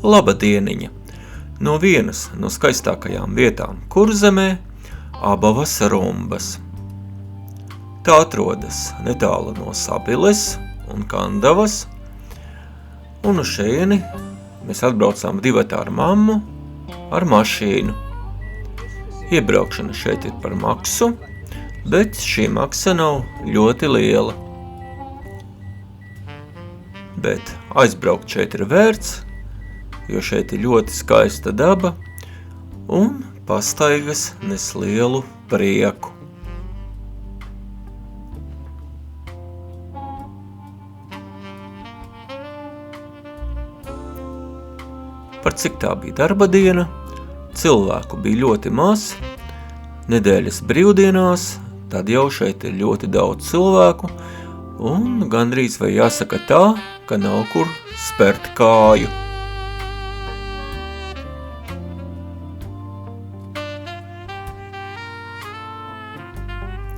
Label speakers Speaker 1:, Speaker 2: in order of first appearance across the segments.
Speaker 1: Laba dieniņa! No vienas no skaistākajām vietām Kurzemē – Abavas Rumbas. Tā atrodas netālu no Sabiles un Kandavas, un uz šejieni mēs atbraucām divatā ar mammu ar mašīnu. Iebraukšana šeit ir par maksu, bet šī maksa nav ļoti liela. Bet aizbraukt šeit ir vērts, jo šeit ir ļoti skaista daba un pastaigas nes lielu prieku. Par cik tā bija darba diena, cilvēku bija ļoti maz, nedēļas brīvdienās, tad jau šeit ir ļoti daudz cilvēku, un gandrīz vai jāsaka tā, ka nav kur spert kāju.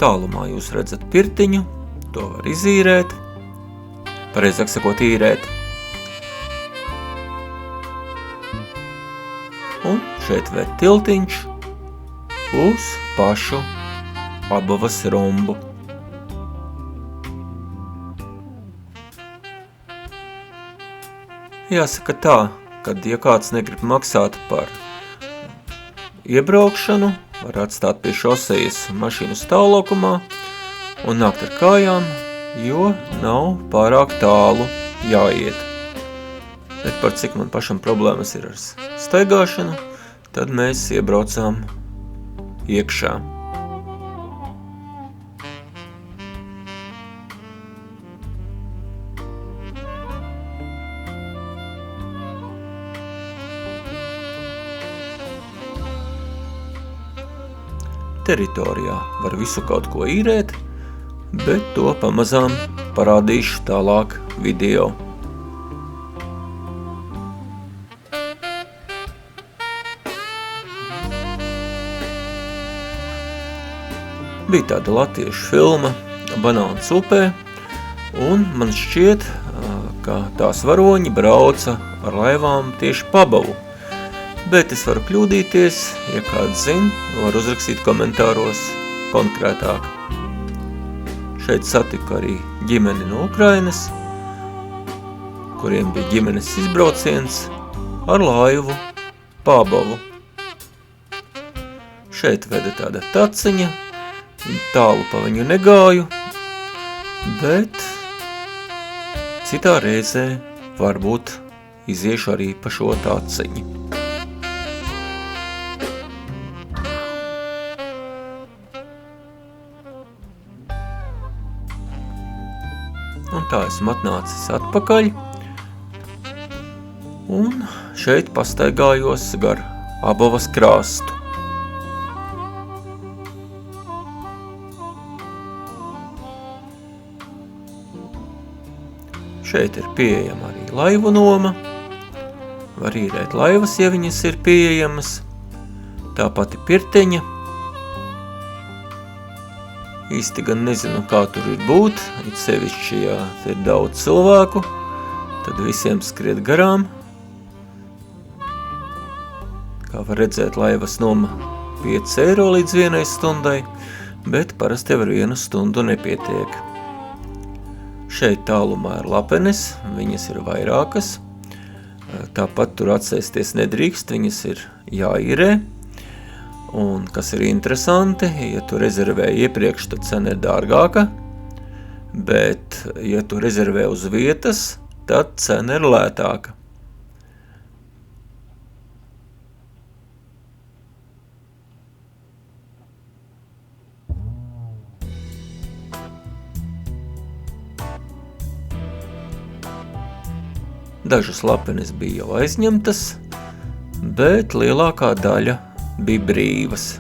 Speaker 1: Tālumā jūs redzat pirtiņu, to var izīrēt, pareizāk sakot īrēt. Un šeit vēr tiltiņš uz pašu Abavas Rumbu. Jāsaka tā, kad ja kāds negrib maksāt par iebraukšanu, var atstāt pie šosejas mašīnu stāvlaukumā un nākt ar kājām, jo nav pārāk tālu jāiet. Bet par cik man pašam problēmas ir ar staigāšanu, tad mēs iebraucām iekšā. Teritorijā var visu kaut ko īrēt, bet to pamazām parādīšu tālāk video. Bija tāda latviešu filma Banāns upē, un man šķiet, ka tās varoņi brauca ar laivām tieši pa Abavu. Bet es varu kļūdīties, ja kāds zina, var uzrakstīt komentāros konkrētāk. Šeit satiku arī ģimeni no Ukrainas, kuriem bija ģimenes izbrauciens ar laivu pa Abavu. Šeit veda tāda taciņa, tālu pa viņu negāju, bet citā reizē varbūt iziešu arī pa šo taciņu. Un tā esmu atnācis atpakaļ, un šeit pastaigājos gar Abavas krastu. Šeit ir pieejama arī laivu noma, var īrēt laivas, ja viņas ir pieejamas, tā pati pirteņa. Īsti gan nezinu, kā tur ir būt, it sevišķi, ja ir daudz cilvēku, tad visiem skriet garām. Kā var redzēt, laivas noma 5 eiro līdz 1 stundai, bet parasti ar 1 stundu nepietiek. Šeit tālumā ir lapenes, viņas ir vairākas, tāpat tur atsēsties nedrīkst, viņas ir jāīrē. Un kas ir interesanti, ja tu rezervē iepriekš, tad cena ir dārgāka, bet ja tu rezervē uz vietas, tad cena ir lētāka. Dažas lapenes bija jau aizņemtas, bet lielākā daļa bija brīvas.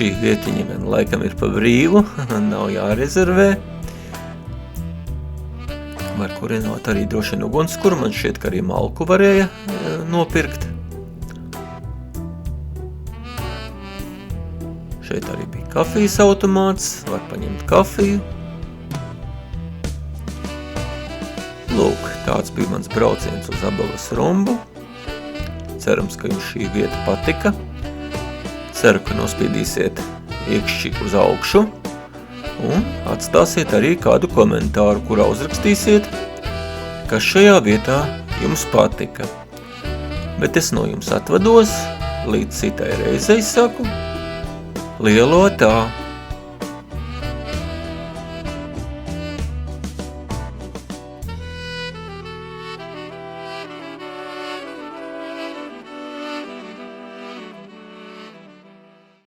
Speaker 1: Šī vietiņa gan laikam ir pa brīvu, nav jārezervē. Var kurināt arī droši vien ugunskura, man šķiet, ka arī malku varēja nopirkt. Šeit arī bija kafijas automāts, var paņemt kafiju. Lūk, tāds bija mans brauciens uz Abavas Rumbu. Cerams, ka jums šī vieta patika. Ceru, ka nospiedīsiet iekšķi uz augšu un atstāsiet arī kādu komentāru, kurā uzrakstīsiet, kas šajā vietā jums patika. Bet es no jums atvados, līdz citai reizei saku lielo tā!